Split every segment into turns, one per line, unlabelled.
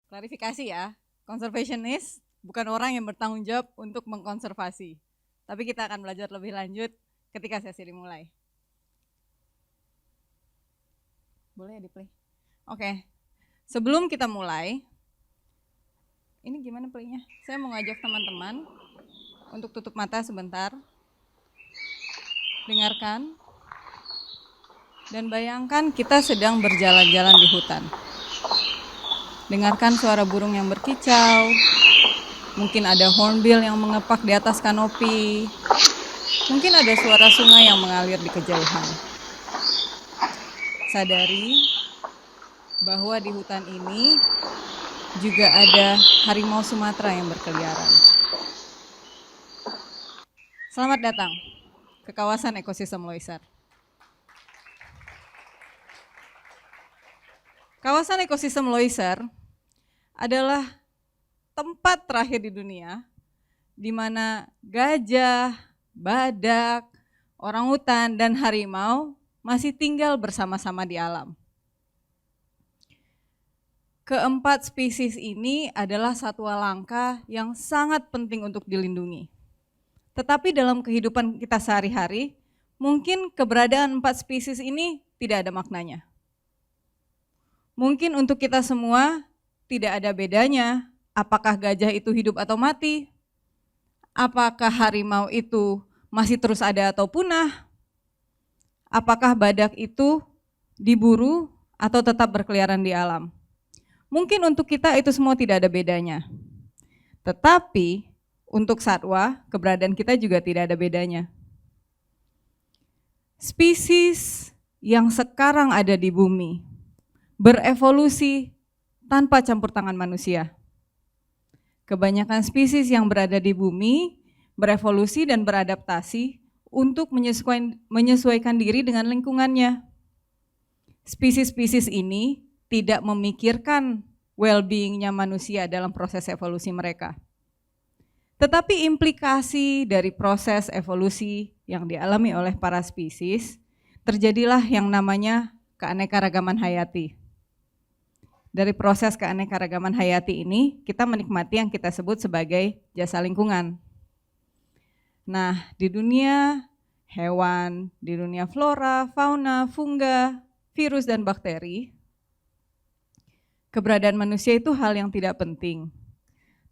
Klarifikasi ya, conservationist bukan orang yang bertanggung jawab untuk mengkonservasi. Tapi kita akan belajar lebih lanjut ketika sesi dimulai. Boleh ya di play? Oke, sebelum kita mulai, ini gimana playnya? Saya mau ngajak teman-teman untuk tutup mata sebentar. Dengarkan. Dan bayangkan kita sedang berjalan-jalan di hutan. Dengarkan suara burung yang berkicau, mungkin ada hornbill yang mengepak di atas kanopi, mungkin ada suara sungai yang mengalir di kejauhan. Sadari bahwa di hutan ini juga ada harimau Sumatera yang berkeliaran. Selamat datang ke kawasan ekosistem Loiser. Kawasan ekosistem Loiser adalah tempat terakhir di dunia di mana gajah, badak, orangutan, dan harimau masih tinggal bersama-sama di alam. Keempat spesies ini adalah satwa langka yang sangat penting untuk dilindungi. Tetapi dalam kehidupan kita sehari-hari, mungkin keberadaan 4 spesies ini tidak ada maknanya. Mungkin untuk kita semua tidak ada bedanya apakah gajah itu hidup atau mati, apakah harimau itu masih terus ada atau punah, apakah badak itu diburu atau tetap berkeliaran di alam. Mungkin untuk kita itu semua tidak ada bedanya. Tetapi untuk satwa, keberadaan kita juga tidak ada bedanya. Spesies yang sekarang ada di bumi berevolusi tanpa campur tangan manusia. Kebanyakan spesies yang berada di bumi berevolusi dan beradaptasi untuk menyesuaikan diri dengan lingkungannya. Spesies-spesies ini tidak memikirkan well-being-nya manusia dalam proses evolusi mereka. Tetapi implikasi dari proses evolusi yang dialami oleh para spesies, terjadilah yang namanya keanekaragaman hayati. Dari proses keanekaragaman hayati ini, kita menikmati yang kita sebut sebagai jasa lingkungan. Nah, di dunia hewan, di dunia flora, fauna, funga, virus, dan bakteri, keberadaan manusia itu hal yang tidak penting.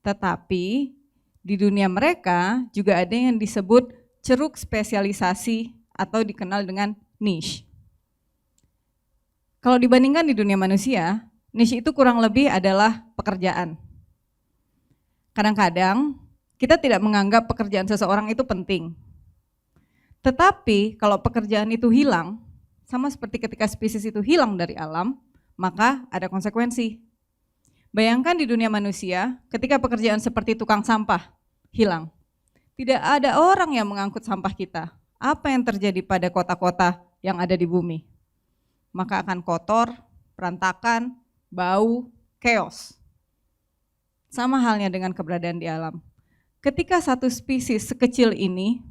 Tetapi di dunia mereka juga ada yang disebut ceruk spesialisasi atau dikenal dengan niche. Kalau dibandingkan di dunia manusia, niche itu kurang lebih adalah pekerjaan. Kadang-kadang kita tidak menganggap pekerjaan seseorang itu penting. Tetapi kalau pekerjaan itu hilang, sama seperti ketika spesies itu hilang dari alam, maka ada konsekuensi. Bayangkan di dunia manusia, ketika pekerjaan seperti tukang sampah hilang, tidak ada orang yang mengangkut sampah kita. Apa yang terjadi pada kota-kota yang ada di bumi? Maka akan kotor, berantakan, bau, chaos. Sama halnya dengan keberadaan di alam. Ketika satu spesies sekecil ini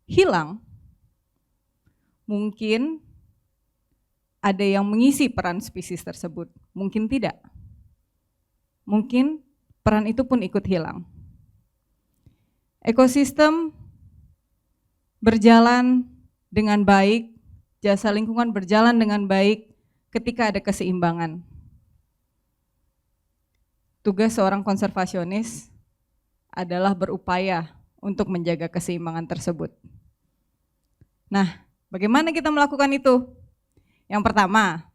hilang, mungkin ada yang mengisi peran spesies tersebut, mungkin tidak. Mungkin peran itu pun ikut hilang. Ekosistem berjalan dengan baik, jasa lingkungan berjalan dengan baik ketika ada keseimbangan. Tugas seorang konservasionis adalah berupaya untuk menjaga keseimbangan tersebut. Nah, bagaimana kita melakukan itu? Yang pertama,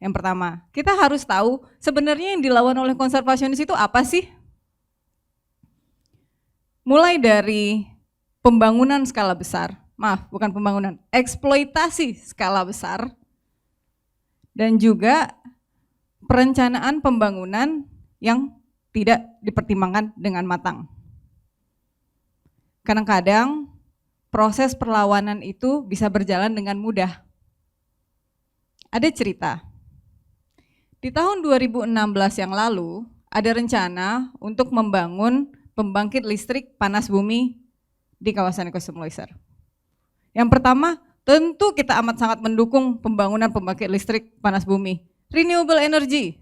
kita harus tahu sebenarnya yang dilawan oleh konservasionis itu apa sih? Mulai dari pembangunan skala besar, eksploitasi skala besar, dan juga perencanaan pembangunan yang tidak dipertimbangkan dengan matang. Kadang-kadang proses perlawanan itu bisa berjalan dengan mudah. Ada cerita, di tahun 2016 yang lalu ada rencana untuk membangun pembangkit listrik panas bumi di kawasan ekosistem Loiser. Yang pertama, tentu kita amat sangat mendukung pembangunan pembangkit listrik panas bumi, renewable energy.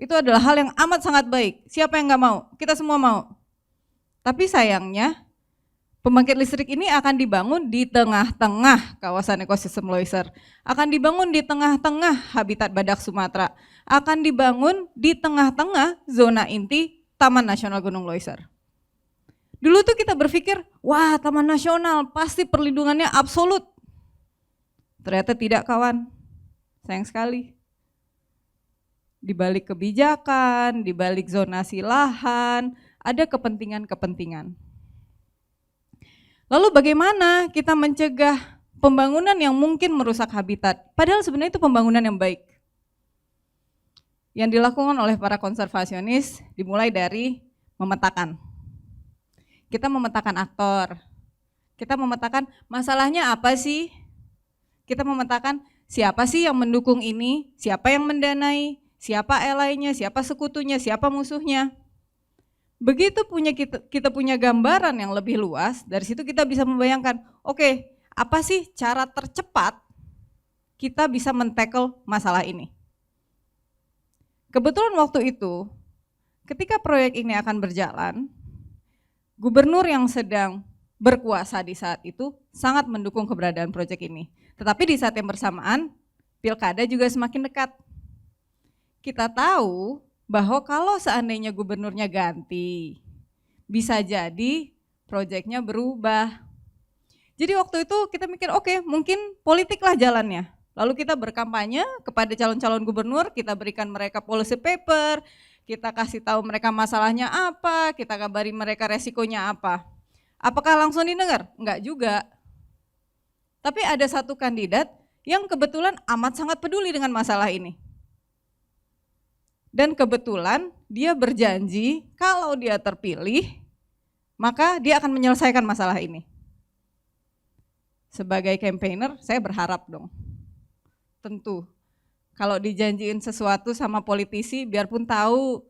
Itu adalah hal yang amat sangat baik. Siapa yang nggak mau? Kita semua mau. Tapi sayangnya, pembangkit listrik ini akan dibangun di tengah-tengah kawasan ekosistem Loiser. Akan dibangun di tengah-tengah habitat badak Sumatera. Akan dibangun di tengah-tengah zona inti Taman Nasional Gunung Loiser. Dulu tuh kita berpikir, wah Taman Nasional pasti perlindungannya absolut. Ternyata tidak, kawan. Sayang sekali. Di balik kebijakan, di balik zonasi lahan, ada kepentingan-kepentingan. Lalu bagaimana kita mencegah pembangunan yang mungkin merusak habitat? Padahal sebenarnya itu pembangunan yang baik. Yang dilakukan oleh para konservasionis dimulai dari memetakan. Kita memetakan aktor, kita memetakan masalahnya apa sih? Kita memetakan siapa sih yang mendukung ini, siapa yang mendanai, siapa alainya, siapa sekutunya, siapa musuhnya. Begitu kita punya gambaran yang lebih luas, dari situ kita bisa membayangkan, oke, apa sih cara tercepat kita bisa men-tackle masalah ini. Kebetulan waktu itu, ketika proyek ini akan berjalan, gubernur yang sedang berkuasa di saat itu sangat mendukung keberadaan proyek ini. Tetapi di saat yang bersamaan, pilkada juga semakin dekat. Kita tahu bahwa kalau seandainya gubernurnya ganti, bisa jadi proyeknya berubah. Jadi waktu itu kita mikir, oke, mungkin politiklah jalannya. Lalu kita berkampanye kepada calon-calon gubernur, kita berikan mereka policy paper, kita kasih tahu mereka masalahnya apa, kita kabari mereka resikonya apa. Apakah langsung didengar? Enggak juga. Tapi ada satu kandidat yang kebetulan amat sangat peduli dengan masalah ini. Dan kebetulan dia berjanji kalau dia terpilih, maka dia akan menyelesaikan masalah ini. Sebagai campaigner, saya berharap dong. Tentu, kalau dijanjiin sesuatu sama politisi, biarpun tahu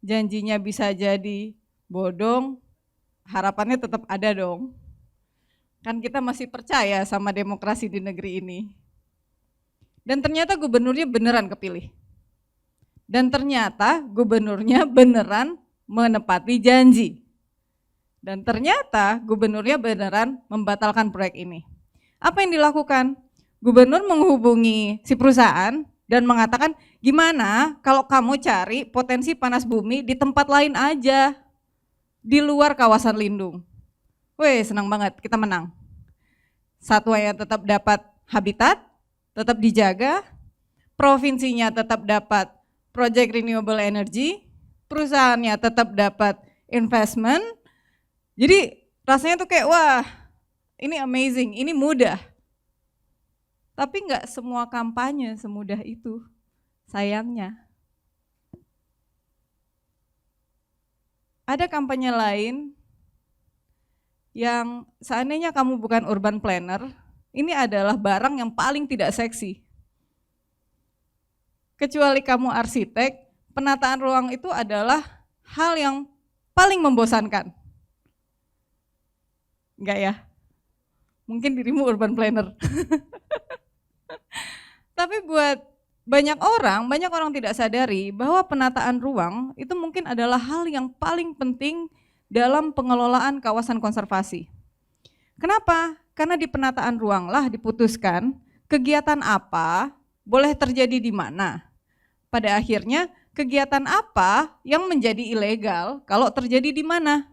janjinya bisa jadi bodong, harapannya tetap ada dong. Kan kita masih percaya sama demokrasi di negeri ini. Dan ternyata gubernurnya beneran kepilih. Dan ternyata gubernurnya beneran menepati janji. Dan ternyata gubernurnya beneran membatalkan proyek ini. Apa yang dilakukan? Gubernur menghubungi si perusahaan dan mengatakan, gimana kalau kamu cari potensi panas bumi di tempat lain aja, di luar kawasan lindung. Weh, senang banget, kita menang. Satwanya tetap dapat habitat, tetap dijaga, provinsinya tetap dapat project renewable energy, perusahaannya tetap dapat investment. Jadi rasanya tuh kayak, wah ini amazing, ini mudah. Tapi enggak semua kampanye semudah itu, sayangnya. Ada kampanye lain yang seandainya kamu bukan urban planner, ini adalah barang yang paling tidak seksi. Kecuali kamu arsitek, penataan ruang itu adalah hal yang paling membosankan. Enggak ya? Mungkin dirimu urban planner. Tapi buat banyak orang tidak sadari bahwa penataan ruang itu mungkin adalah hal yang paling penting dalam pengelolaan kawasan konservasi. Kenapa? Karena di penataan ruang lah diputuskan kegiatan apa boleh terjadi di mana. Pada akhirnya kegiatan apa yang menjadi ilegal kalau terjadi di mana.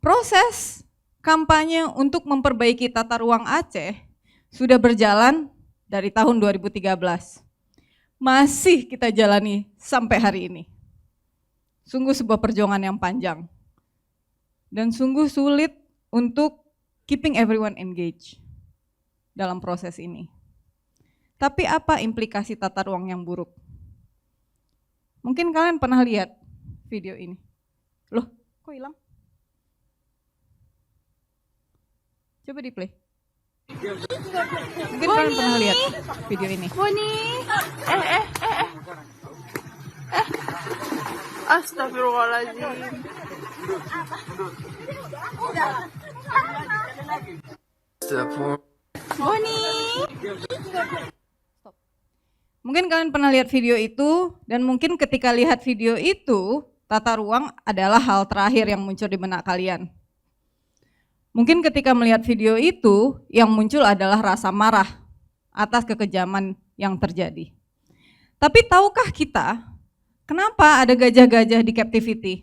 Proses kampanye untuk memperbaiki tata ruang Aceh sudah berjalan dari tahun 2013. Masih kita jalani sampai hari ini. Sungguh sebuah perjuangan yang panjang. Dan sungguh sulit untuk keeping everyone engaged dalam proses ini. Tapi apa implikasi tata ruang yang buruk? Mungkin kalian pernah lihat video ini. Loh, kok hilang? Coba di play. Mungkin kalian pernah lihat video ini.
Boni. Astagfirullahaladzim.
Boni. Mungkin kalian pernah lihat video itu, dan mungkin ketika lihat video itu, tata ruang adalah hal terakhir yang muncul di benak kalian. Mungkin ketika melihat video itu, yang muncul adalah rasa marah atas kekejaman yang terjadi. Tapi tahukah kita, kenapa ada gajah-gajah di captivity?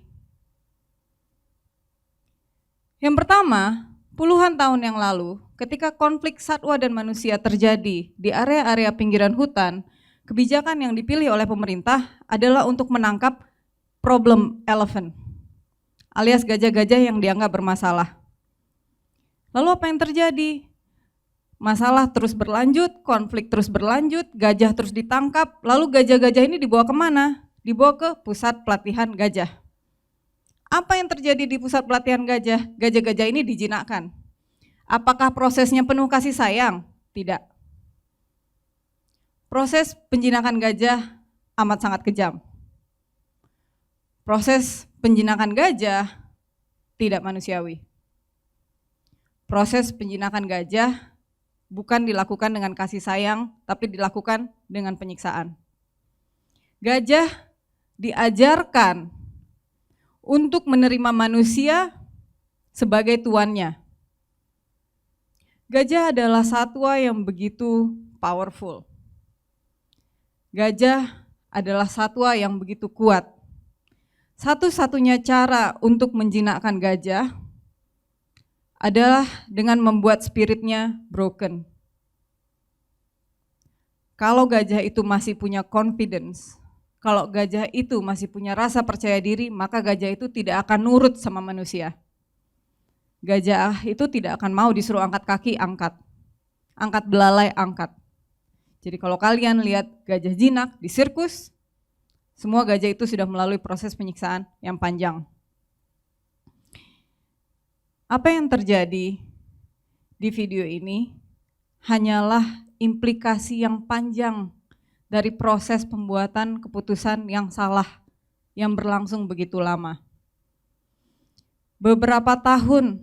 Yang pertama, puluhan tahun yang lalu, ketika konflik satwa dan manusia terjadi di area-area pinggiran hutan, kebijakan yang dipilih oleh pemerintah adalah untuk menangkap problem elephant, alias gajah-gajah yang dianggap bermasalah. Lalu apa yang terjadi? Masalah terus berlanjut, konflik terus berlanjut, gajah terus ditangkap, lalu gajah-gajah ini dibawa kemana? Dibawa ke pusat pelatihan gajah. Apa yang terjadi di pusat pelatihan gajah? Gajah-gajah ini dijinakkan. Apakah prosesnya penuh kasih sayang? Tidak. Proses penjinakan gajah amat sangat kejam. Proses penjinakan gajah tidak manusiawi. Proses penjinakan gajah bukan dilakukan dengan kasih sayang, tapi dilakukan dengan penyiksaan. Gajah diajarkan untuk menerima manusia sebagai tuannya. Gajah adalah satwa yang begitu powerful. Gajah adalah satwa yang begitu kuat. Satu-satunya cara untuk menjinakkan gajah adalah dengan membuat spiritnya broken. Kalau gajah itu masih punya confidence, kalau gajah itu masih punya rasa percaya diri, maka gajah itu tidak akan nurut sama manusia. Gajah itu tidak akan mau disuruh angkat kaki, angkat. Angkat belalai, angkat. Jadi kalau kalian lihat gajah jinak di sirkus, semua gajah itu sudah melalui proses penyiksaan yang panjang. Apa yang terjadi di video ini hanyalah implikasi yang panjang dari proses pembuatan keputusan yang salah yang berlangsung begitu lama. Beberapa tahun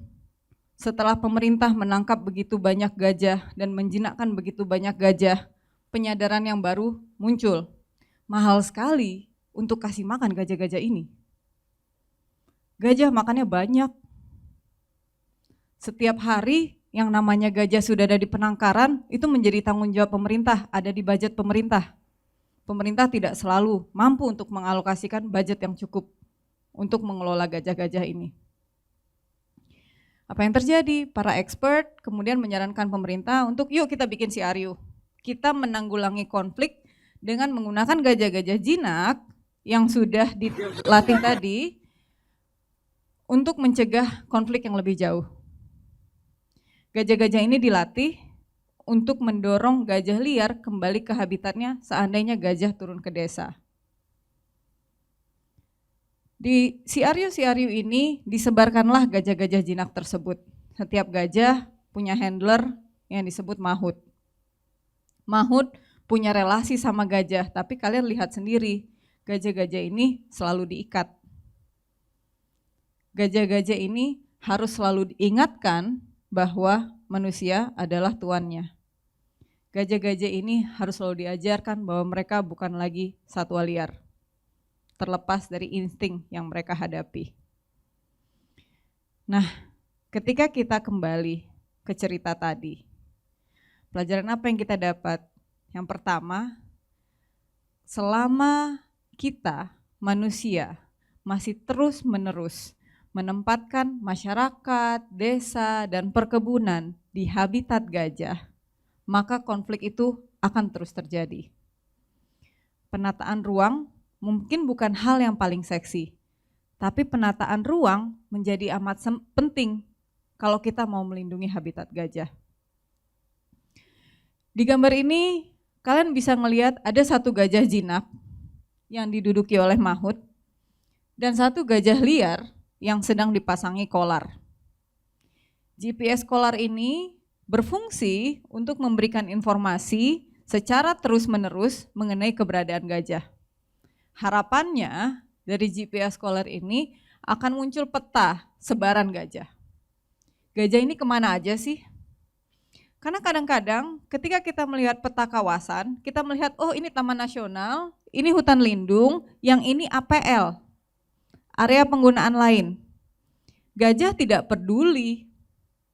setelah pemerintah menangkap begitu banyak gajah dan menjinakkan begitu banyak gajah, penyadaran yang baru muncul. Mahal sekali untuk kasih makan gajah-gajah ini. Gajah makannya banyak. Setiap hari yang namanya gajah sudah ada di penangkaran, itu menjadi tanggung jawab pemerintah, ada di budget pemerintah. Pemerintah tidak selalu mampu untuk mengalokasikan budget yang cukup untuk mengelola gajah-gajah ini. Apa yang terjadi? Para expert kemudian menyarankan pemerintah untuk yuk kita bikin CRU. Kita menanggulangi konflik dengan menggunakan gajah-gajah jinak yang sudah dilatih tadi untuk mencegah konflik yang lebih jauh. Gajah-gajah ini dilatih untuk mendorong gajah liar kembali ke habitatnya seandainya gajah turun ke desa. Di CRU ini disebarkanlah gajah-gajah jinak tersebut. Setiap gajah punya handler yang disebut mahut. Mahut punya relasi sama gajah, tapi kalian lihat sendiri, gajah-gajah ini selalu diikat. Gajah-gajah ini harus selalu diingatkan bahwa manusia adalah tuannya. Gajah-gajah ini harus selalu diajarkan bahwa mereka bukan lagi satwa liar, terlepas dari insting yang mereka hadapi. Nah, ketika kita kembali ke cerita tadi, pelajaran apa yang kita dapat? Yang pertama, selama kita manusia masih terus-menerus menempatkan masyarakat, desa, dan perkebunan di habitat gajah, maka konflik itu akan terus terjadi. Penataan ruang mungkin bukan hal yang paling seksi, tapi penataan ruang menjadi amat penting kalau kita mau melindungi habitat gajah. Di gambar ini kalian bisa melihat ada satu gajah jinak yang diduduki oleh mahut dan satu gajah liar yang sedang dipasangi kolar. GPS kolar ini berfungsi untuk memberikan informasi secara terus-menerus mengenai keberadaan gajah. Harapannya dari GPS kolar ini akan muncul peta sebaran gajah. Gajah ini kemana aja sih? Karena kadang-kadang ketika kita melihat peta kawasan, kita melihat, oh ini taman nasional, ini hutan lindung, yang ini APL, area penggunaan lain. Gajah tidak peduli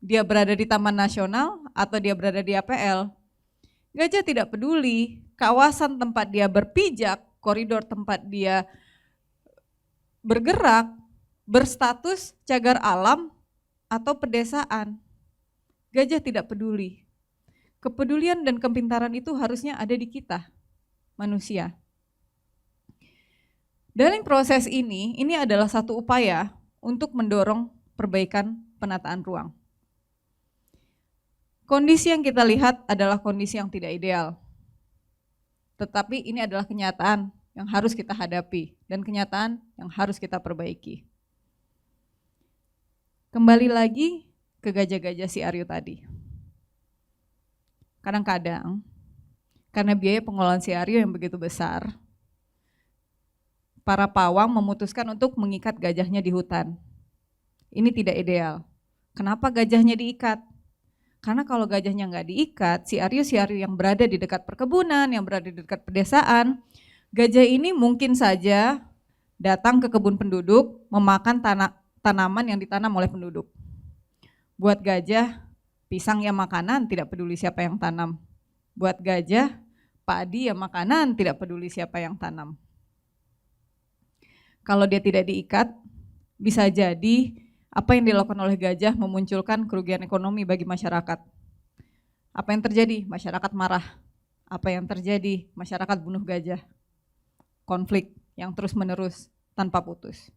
dia berada di taman nasional atau dia berada di APL. Gajah tidak peduli kawasan tempat dia berpijak, koridor tempat dia bergerak, berstatus cagar alam atau pedesaan. Gajah tidak peduli. Kepedulian dan kepintaran itu harusnya ada di kita, manusia. Dalam proses ini adalah satu upaya untuk mendorong perbaikan penataan ruang. Kondisi yang kita lihat adalah kondisi yang tidak ideal. Tetapi ini adalah kenyataan yang harus kita hadapi dan kenyataan yang harus kita perbaiki. Kembali lagi ke gajah-gajah si Aryo tadi. Kadang-kadang karena biaya pengelolaan si Aryo yang begitu besar, para pawang memutuskan untuk mengikat gajahnya di hutan. Ini tidak ideal. Kenapa gajahnya diikat? Karena kalau gajahnya nggak diikat, si Aryo yang berada di dekat perkebunan, yang berada di dekat pedesaan, gajah ini mungkin saja datang ke kebun penduduk, memakan tanaman yang ditanam oleh penduduk. Buat gajah, pisang ya makanan, tidak peduli siapa yang tanam. Buat gajah, padi ya makanan, tidak peduli siapa yang tanam. Kalau dia tidak diikat, bisa jadi apa yang dilakukan oleh gajah memunculkan kerugian ekonomi bagi masyarakat. Apa yang terjadi? Masyarakat marah. Apa yang terjadi? Masyarakat bunuh gajah. Konflik yang terus-menerus tanpa putus.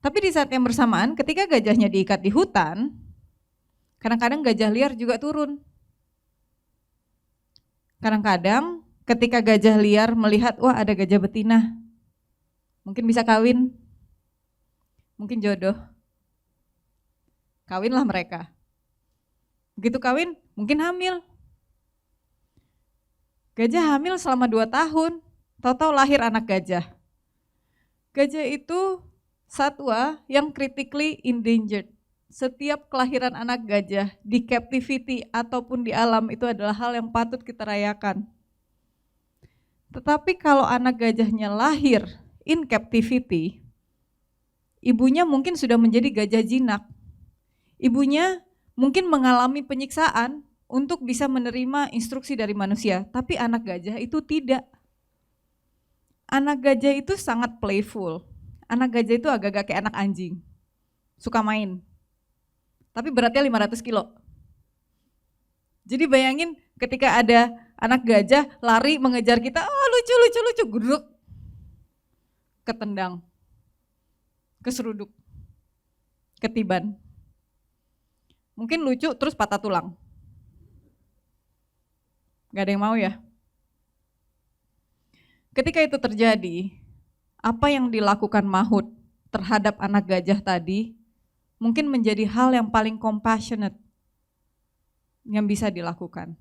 Tapi di saat yang bersamaan, ketika gajahnya diikat di hutan, kadang-kadang gajah liar juga turun. Kadang-kadang ketika gajah liar melihat, wah ada gajah betina, mungkin bisa kawin, mungkin jodoh. Kawinlah mereka. Begitu kawin, mungkin hamil. Gajah hamil selama 2 tahun, tahu-tahu lahir anak gajah. Gajah itu satwa yang critically endangered. Setiap kelahiran anak gajah di captivity ataupun di alam itu adalah hal yang patut kita rayakan. Tetapi kalau anak gajahnya lahir in captivity, ibunya mungkin sudah menjadi gajah jinak. Ibunya mungkin mengalami penyiksaan untuk bisa menerima instruksi dari manusia, tapi anak gajah itu tidak. Anak gajah itu sangat playful. Anak gajah itu agak-agak kayak anak anjing, suka main. Tapi beratnya 500 kilo. Jadi bayangin ketika ada anak gajah lari mengejar kita, oh lucu, guduk, ketendang, keseruduk, ketiban. Mungkin lucu terus patah tulang. Gak ada yang mau ya. Ketika itu terjadi, apa yang dilakukan Mahut terhadap anak gajah tadi mungkin menjadi hal yang paling compassionate yang bisa dilakukan.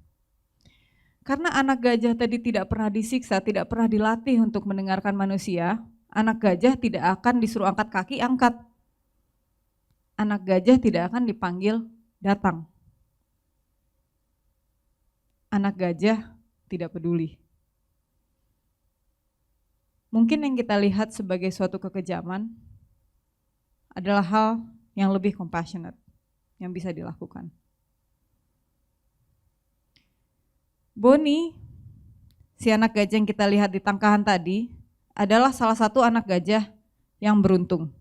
Karena anak gajah tadi tidak pernah disiksa, tidak pernah dilatih untuk mendengarkan manusia, anak gajah tidak akan disuruh angkat kaki, angkat. Anak gajah tidak akan dipanggil datang. Anak gajah tidak peduli. Mungkin yang kita lihat sebagai suatu kekejaman adalah hal yang lebih compassionate yang bisa dilakukan. Bonnie, si anak gajah yang kita lihat di tangkahan tadi, adalah salah satu anak gajah yang beruntung.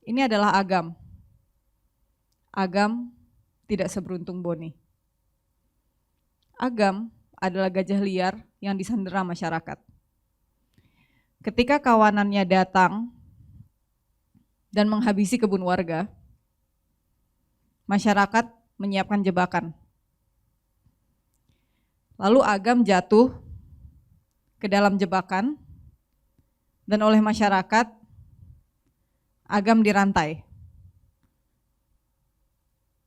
Ini adalah Agam. Agam tidak seberuntung Bonnie. Agam adalah gajah liar yang disandera masyarakat. Ketika kawanannya datang dan menghabisi kebun warga, masyarakat menyiapkan jebakan. Lalu Agam jatuh ke dalam jebakan dan oleh masyarakat Agam dirantai,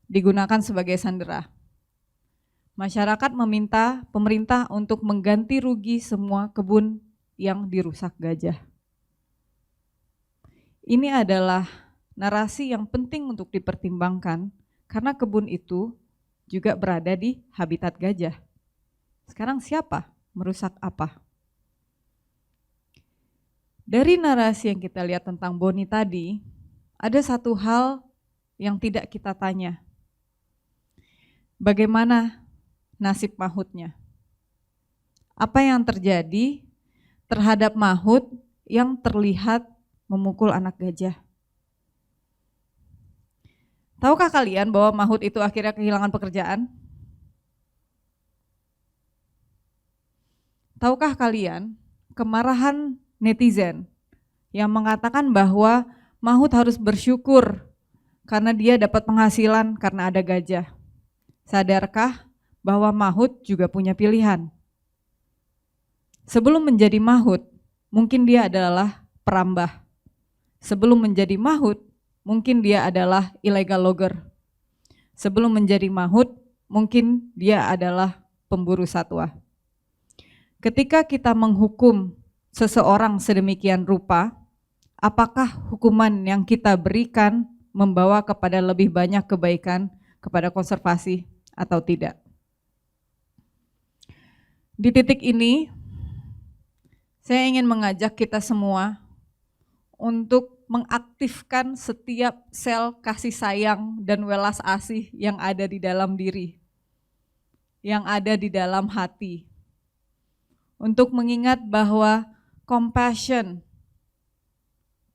digunakan sebagai sandera. Masyarakat meminta pemerintah untuk mengganti rugi semua kebun yang dirusak gajah. Ini adalah narasi yang penting untuk dipertimbangkan karena kebun itu juga berada di habitat gajah. Sekarang siapa merusak apa? Dari narasi yang kita lihat tentang Boni tadi, ada satu hal yang tidak kita tanya. Bagaimana nasib mahutnya? Apa yang terjadi terhadap mahut yang terlihat memukul anak gajah? Tahukah kalian bahwa mahut itu akhirnya kehilangan pekerjaan? Tahukah kalian kemarahan netizen yang mengatakan bahwa mahut harus bersyukur karena dia dapat penghasilan karena ada gajah? Sadarkah bahwa mahut juga punya pilihan? Sebelum menjadi mahut, mungkin dia adalah perambah. Sebelum menjadi mahut, mungkin dia adalah illegal logger. Sebelum menjadi mahut, mungkin dia adalah pemburu satwa. Ketika kita menghukum seseorang sedemikian rupa, apakah hukuman yang kita berikan membawa kepada lebih banyak kebaikan kepada konservasi atau tidak? Di titik ini, saya ingin mengajak kita semua untuk mengaktifkan setiap sel kasih sayang dan welas asih yang ada di dalam diri, yang ada di dalam hati. Untuk mengingat bahwa compassion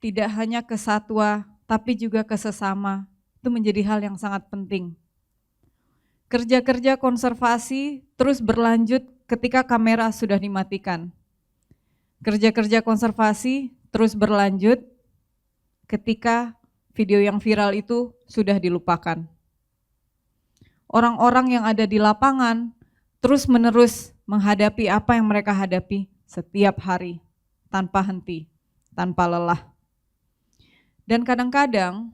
tidak hanya ke satwa, tapi juga ke sesama, itu menjadi hal yang sangat penting. Kerja-kerja konservasi terus berlanjut ketika kamera sudah dimatikan. Kerja-kerja konservasi terus berlanjut ketika video yang viral itu sudah dilupakan. Orang-orang yang ada di lapangan terus-menerus menghadapi apa yang mereka hadapi setiap hari, tanpa henti, tanpa lelah. Dan kadang-kadang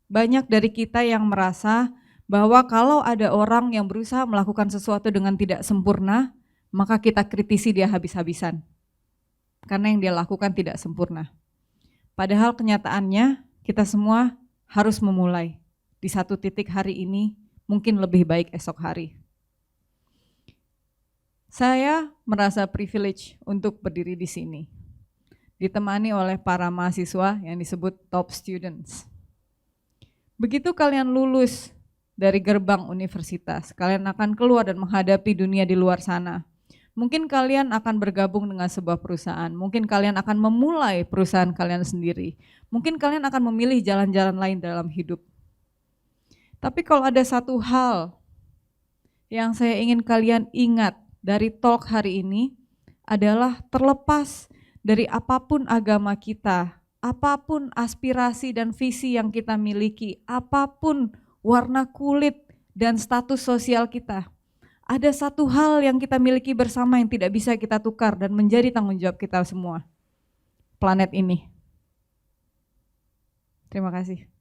banyak dari kita yang merasa bahwa kalau ada orang yang berusaha melakukan sesuatu dengan tidak sempurna, maka kita kritisi dia habis-habisan. Karena yang dia lakukan tidak sempurna. Padahal kenyataannya kita semua harus memulai. Di satu titik hari ini, mungkin lebih baik esok hari. Saya merasa privilege untuk berdiri di sini. Ditemani oleh para mahasiswa yang disebut top students. Begitu kalian lulus dari gerbang universitas, kalian akan keluar dan menghadapi dunia di luar sana. Mungkin kalian akan bergabung dengan sebuah perusahaan, mungkin kalian akan memulai perusahaan kalian sendiri, mungkin kalian akan memilih jalan-jalan lain dalam hidup. Tapi kalau ada satu hal yang saya ingin kalian ingat dari talk hari ini adalah terlepas dari apapun agama kita, apapun aspirasi dan visi yang kita miliki, apapun warna kulit dan status sosial kita, ada satu hal yang kita miliki bersama yang tidak bisa kita tukar dan menjadi tanggung jawab kita semua. Planet ini. Terima kasih.